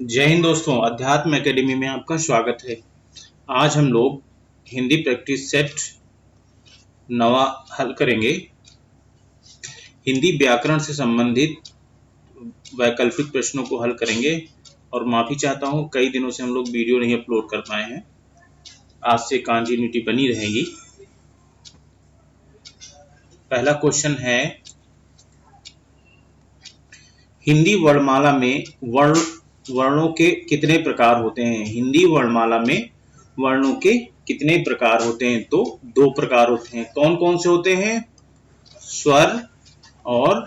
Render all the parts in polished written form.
जय हिंद दोस्तों, अध्यात्म एकेडमी में आपका स्वागत है। आज हम लोग हिंदी प्रैक्टिस सेट नवा हल करेंगे। हिंदी व्याकरण से संबंधित वैकल्पिक प्रश्नों को हल करेंगे और माफ़ी चाहता हूँ, कई दिनों से हम लोग वीडियो नहीं अपलोड कर पाए हैं। आज से कंटिन्यूटी बनी रहेगी। पहला क्वेश्चन है, हिंदी वर्णमाला में वर्णों के कितने प्रकार होते हैं? हिंदी वर्णमाला में वर्णों के कितने प्रकार होते हैं? तो दो प्रकार होते हैं। कौन कौन से होते हैं? स्वर और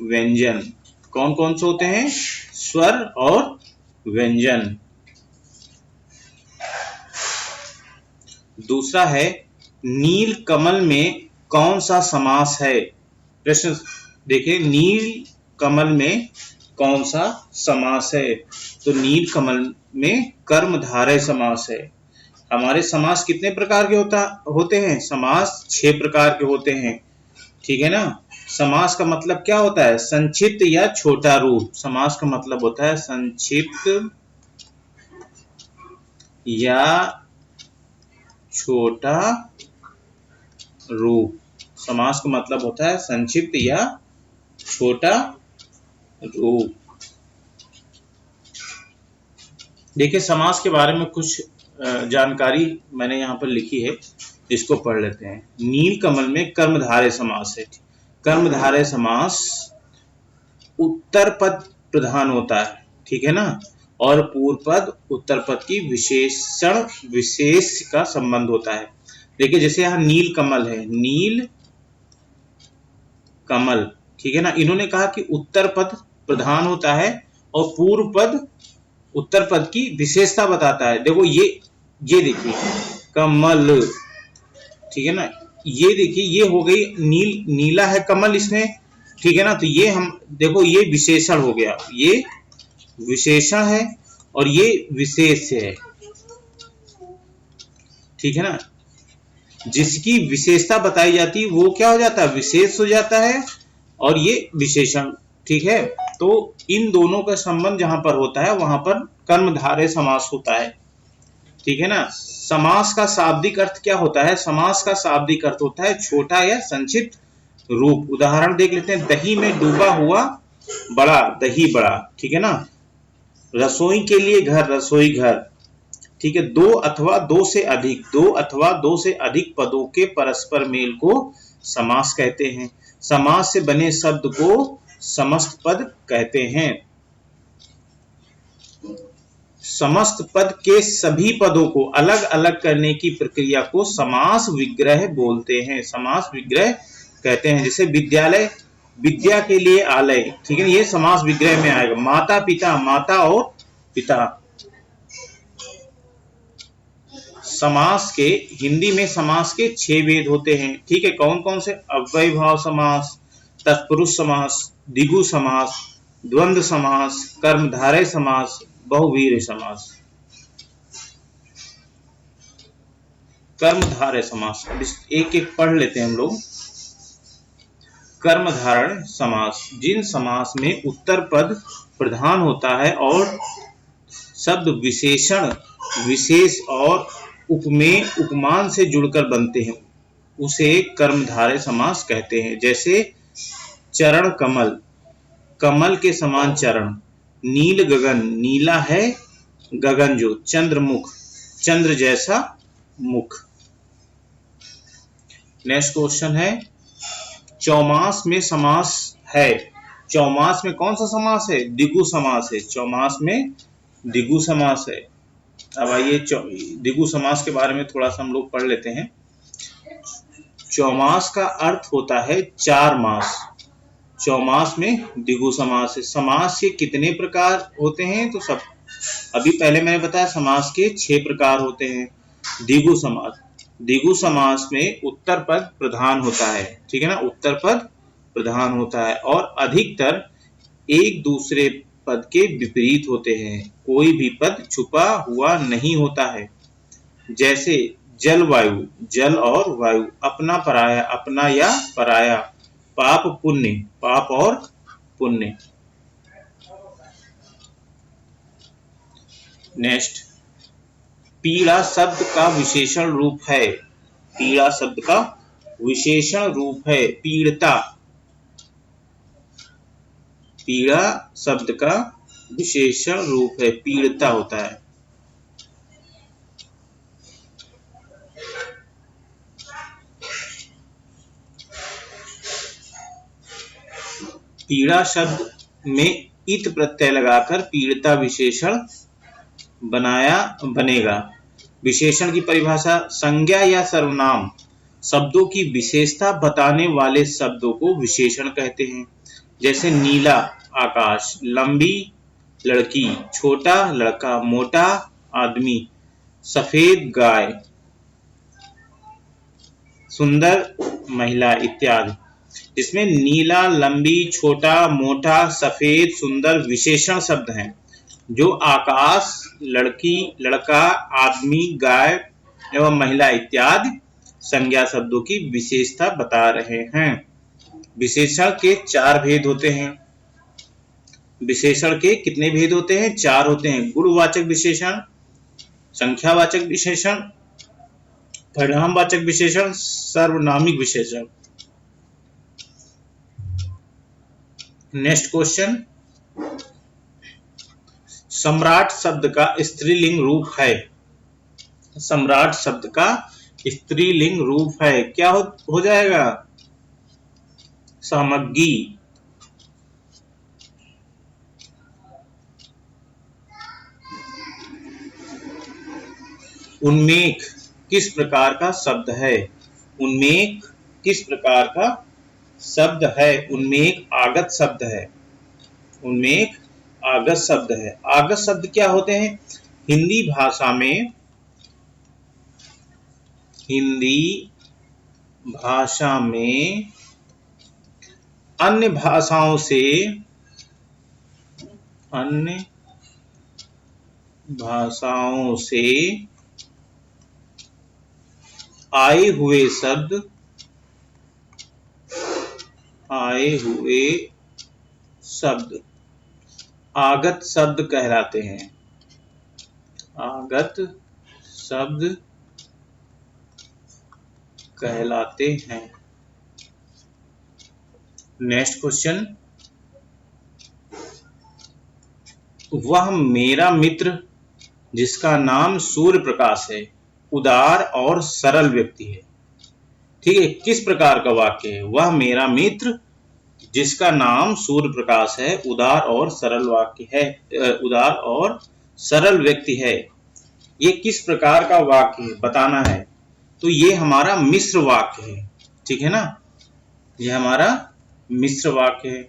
व्यंजन। कौन कौन से होते हैं? स्वर और व्यंजन। दूसरा है, नील कमल में कौन सा समास है? प्रश्न देखिए, नील कमल में कौन सा समास है? तो नील कमल में कर्मधारय समास है। हमारे समास कितने प्रकार के होते हैं? समास 6 प्रकार के होते हैं, ठीक है ना। समास का मतलब क्या होता है? संक्षिप्त या छोटा रूप। समास का मतलब होता है संक्षिप्त या छोटा रूप। समास का मतलब होता है संक्षिप्त या छोटा रूप। देखिए, समास के बारे में कुछ जानकारी मैंने यहाँ पर लिखी है, इसको पढ़ लेते हैं। नील कमल में कर्मधारय समास है। कर्मधारय समास उत्तर पद प्रधान होता है, ठीक है ना, और पूर्व पद उत्तर पद की विशेष का संबंध होता है। देखिए, जैसे यहाँ नील कमल है, नील कमल, ठीक है ना। इन्होंने कहा कि उत्तर पद प्रधान होता है और पूर्व पद उत्तर पद की विशेषता बताता है। देखो ये देखिए कमल, ठीक है ना। ये देखिए, ये हो गई नीला है कमल इसमें, ठीक है ना। तो ये हम देखो, ये विशेषण हो गया, ये विशेषण है और ये विशेष है, ठीक है ना। जिसकी विशेषता बताई जाती है वो क्या हो जाता है? विशेष हो जाता है, और ये विशेषण, ठीक है। तो इन दोनों का संबंध जहां पर होता है वहां पर कर्मधारय समास होता है, ठीक है ना। समास का शाब्दिक अर्थ क्या होता है? समास का शाब्दिक अर्थ होता है छोटा या संक्षिप्त रूप। उदाहरण देख लेते हैं, दही में डूबा हुआ बड़ा, दही बड़ा, ठीक है ना। रसोई के लिए घर, रसोई घर, ठीक है। दो अथवा दो से अधिक पदों के परस्पर मेल को समास कहते हैं। समास से बने शब्द को समस्त पद कहते हैं। समस्त पद के सभी पदों को अलग अलग करने की प्रक्रिया को समास विग्रह बोलते हैं। समास विग्रह कहते हैं। जैसे विद्यालय, विद्या के लिए आलय, ठीक है, ये समास विग्रह में आएगा। माता पिता, माता और पिता। समास के हिंदी में समास के 6 भेद होते हैं, ठीक है। कौन कौन से? अव्यय भाव समास, तत्पुरुष समास, द्विगु समास, द्वंद्व समास, कर्मधारय समास, बहुव्रीहि समास। कर्मधारय समास, अब एक एक पढ़ लेते हैं हम लोग। कर्मधारय समास, जिन समास में उत्तर पद प्रधान होता है और शब्द विशेषण, विशेष और उपमेय, उपमान से जुड़कर बनते हैं, उसे कर्मधारय समास कहते हैं। जैसे चरण कमल, कमल के समान चरण। नील गगन, नीला है गगन जो, चंद्रमुख, चंद्र जैसा मुख। नेक्स्ट क्वेश्चन है, चौमास में समास है। चौमास में कौन सा समास है? द्विगु समास है। चौमास में द्विगु समास है। अब आइए द्विगु समास के बारे में थोड़ा सा हम लोग पढ़ लेते हैं। चौमास का अर्थ होता है 4 मास। चौमास में द्विगु समास है। समास के कितने प्रकार होते हैं? तो सब अभी पहले मैंने बताया, समास के 6 प्रकार होते हैं। द्विगु समास, द्विगु समास में उत्तर पद प्रधान होता है, ठीक है ना, उत्तर पद प्रधान होता है और अधिकतर एक दूसरे पद के विपरीत होते हैं। कोई भी पद छुपा हुआ नहीं होता है। जैसे जलवायु, जल और वायु, अपना पराया, अपना या पराया, पाप पुण्य, पाप और पुण्य। नेक्स्ट, पीड़ा शब्द का विशेषण रूप है। पीड़ा शब्द का विशेषण रूप है पीड़ता। पीड़ा शब्द का विशेषण रूप है पीड़ता होता है। पीड़ा शब्द में इत प्रत्यय लगाकर पीड़ता विशेषण बनेगा। विशेषण की परिभाषा, संज्ञा या सर्वनाम शब्दों की विशेषता बताने वाले शब्दों को विशेषण कहते हैं। जैसे नीला आकाश, लंबी लड़की, छोटा लड़का, मोटा आदमी, सफेद गाय, सुंदर महिला इत्यादि। इसमें नीला, लंबी, छोटा, मोटा, सफेद, सुंदर विशेषण शब्द हैं जो आकाश, लड़की, लड़का, आदमी, गाय एवं महिला इत्यादि संज्ञा शब्दों की विशेषता बता रहे हैं। विशेषण के 4 भेद होते हैं। विशेषण के कितने भेद होते हैं? 4 होते हैं। गुणवाचक विशेषण, संख्यावाचक विशेषण, परिणामवाचक विशेषण, सर्वनामिक विशेषण। नेक्स्ट क्वेश्चन, सम्राट शब्द का स्त्रीलिंग रूप है। सम्राट शब्द का स्त्रीलिंग रूप है, क्या हो जाएगा? सामग्री। उन्मेष किस प्रकार का शब्द है? उन्मेष किस प्रकार का शब्द है? उन्मेष आगत शब्द है। उन्मेष आगत शब्द है। आगत शब्द क्या होते हैं? हिंदी भाषा में अन्य भाषाओं से आए हुए शब्द आगत शब्द कहलाते हैं। आगत शब्द कहलाते हैं। नेक्स्ट क्वेश्चन, वह मेरा मित्र जिसका नाम सूर्य प्रकाश है, उदार और सरल व्यक्ति है। ठीक है, किस प्रकार का वाक्य है? वह मेरा मित्र जिसका नाम सूर्य प्रकाश है, उदार और सरल वाक्य है, उदार और सरल व्यक्ति है। ये किस प्रकार का वाक्य है बताना है। तो ये हमारा मिश्र वाक्य है। ठीक है ना, ये हमारा मिश्र वाक्य है।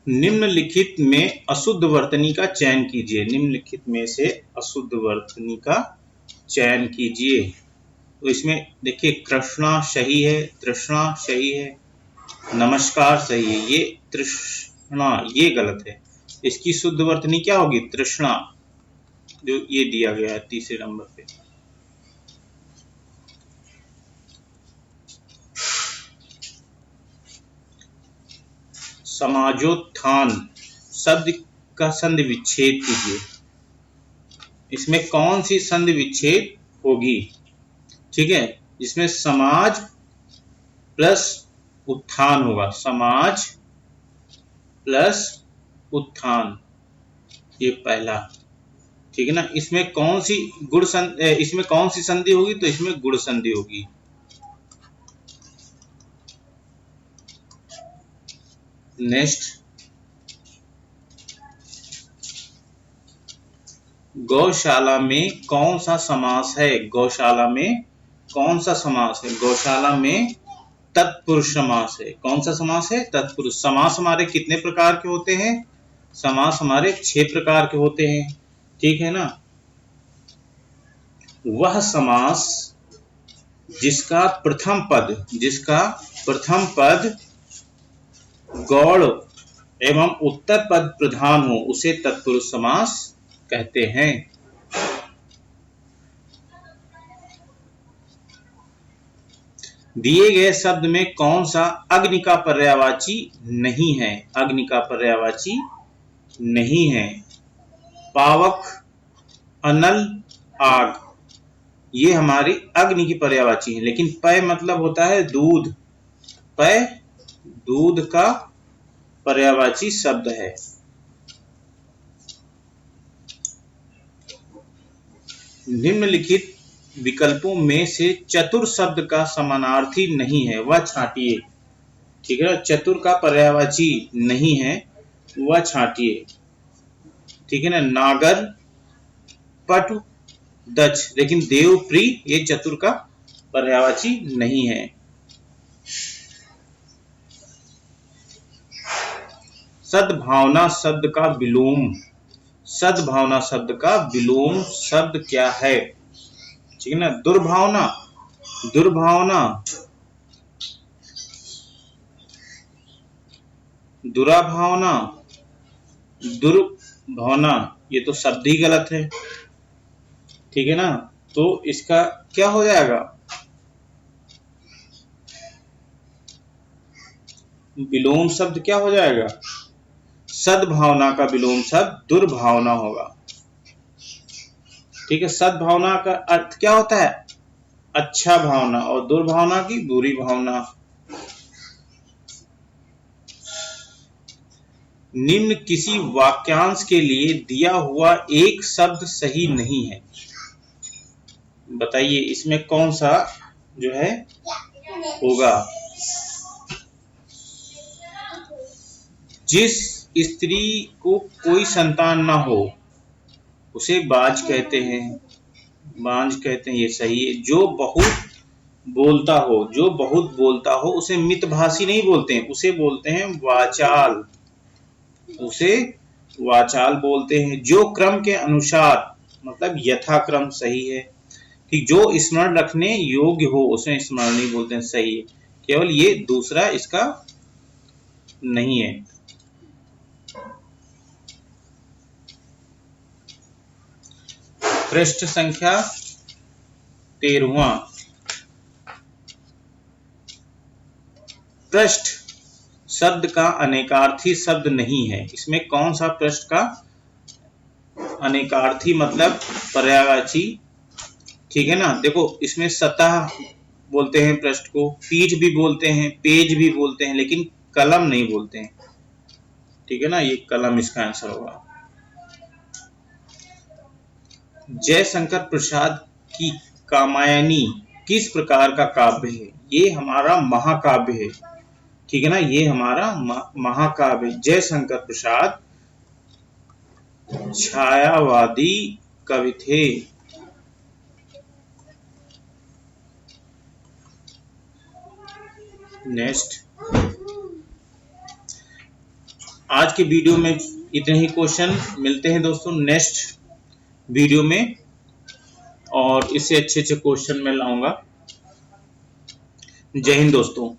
निम्नलिखित में अशुद्ध वर्तनी का चयन कीजिए। निम्नलिखित में से अशुद्ध वर्तनी का चयन कीजिए। तो इसमें देखिए, कृष्णा सही है, तृष्णा सही है, नमस्कार सही है। ये तृष्णा ये गलत है। इसकी शुद्ध वर्तनी क्या होगी? तृष्णा, जो ये दिया गया है 3 नंबर पे। समाजोत्थान शब्द का संधि विच्छेद कीजिए। इसमें कौन सी संधि विच्छेद होगी? ठीक है, इसमें समाज प्लस उत्थान होगा। समाज प्लस उत्थान, ये पहला। ठीक है ना, इसमें कौन सी इसमें कौन सी संधि होगी? तो इसमें गुण संधि होगी। नेक्स्ट, गौशाला में कौन सा समास है? गौशाला में कौन सा समास है? गौशाला में तत्पुरुष समास है। कौन सा समास है? तत्पुरुष। समास हमारे कितने प्रकार के होते हैं? समास हमारे 6 प्रकार के होते हैं। ठीक है ना, वह समास जिसका प्रथम पद गौड़ एवं उत्तर पद प्रधान हो उसे तत्पुरुष समास कहते हैं। दिए गए शब्द में कौन सा अग्नि का पर्यायवाची नहीं है? अग्नि का पर्यायवाची नहीं है। पावक, अनल, आग, ये हमारी अग्नि की पर्यायवाची है। लेकिन पय मतलब होता है दूध, पय दूध का पर्यायवाची शब्द है। निम्नलिखित विकल्पों में से चतुर शब्द का समानार्थी नहीं है, वह छांटिए। ठीक है, चतुर का पर्यायवाची नहीं है, वह छांटिए। ठीक है ना, नागर, पटु, दक्ष, लेकिन देवप्रिय ये चतुर का पर्यायवाची नहीं है। सद्भावना शब्द का विलोम, सद्भावना शब्द का विलोम शब्द क्या है? ठीक है ना, दुर्भावना, दुर्भावना, दुराभावना, दुर्भावना, ये तो शब्द ही गलत है। ठीक है ना, तो इसका क्या हो जाएगा? विलोम शब्द क्या हो जाएगा? सद्भावना का विलोम शब्द दुर्भावना होगा। ठीक है, सद्भावना का अर्थ क्या होता है? अच्छा भावना, और दुर्भावना की बुरी भावना। निम्न किसी वाक्यांश के लिए दिया हुआ एक शब्द सही नहीं है। बताइए इसमें कौन सा जो है होगा? जिस स्त्री को कोई संतान ना हो उसे बाज कहते हैं, बांझ कहते हैं, ये सही है। जो बहुत बोलता हो, जो बहुत बोलता हो उसे मितभाषी नहीं बोलते हैं, उसे बोलते हैं वाचाल, उसे वाचाल बोलते हैं। जो क्रम के अनुसार मतलब यथाक्रम, सही है। ठीक, जो स्मरण रखने योग्य हो उसे स्मरण नहीं बोलते हैं, सही है। केवल ये दूसरा इसका नहीं है। पृष्ठ संख्या 13वां। पृष्ठ शब्द का अनेकार्थी शब्द नहीं है। इसमें कौन सा पृष्ठ का अनेकार्थी मतलब पर्यायवाची? ठीक है ना, देखो इसमें सतह बोलते हैं पृष्ठ को, पीठ भी बोलते हैं, पेज भी बोलते हैं, लेकिन कलम नहीं बोलते हैं। ठीक है ना, ये कलम इसका आंसर होगा। जयशंकर प्रसाद की कामायनी किस प्रकार का काव्य है? ये हमारा महाकाव्य है। ठीक है ना, ये हमारा महाकाव्य। जयशंकर प्रसाद छायावादी कवि थे। नेक्स्ट, आज के वीडियो में इतने ही क्वेश्चन। मिलते हैं दोस्तों नेक्स्ट वीडियो में, और इससे अच्छे अच्छे क्वेश्चन मैं लाऊंगा। जय हिंद दोस्तों।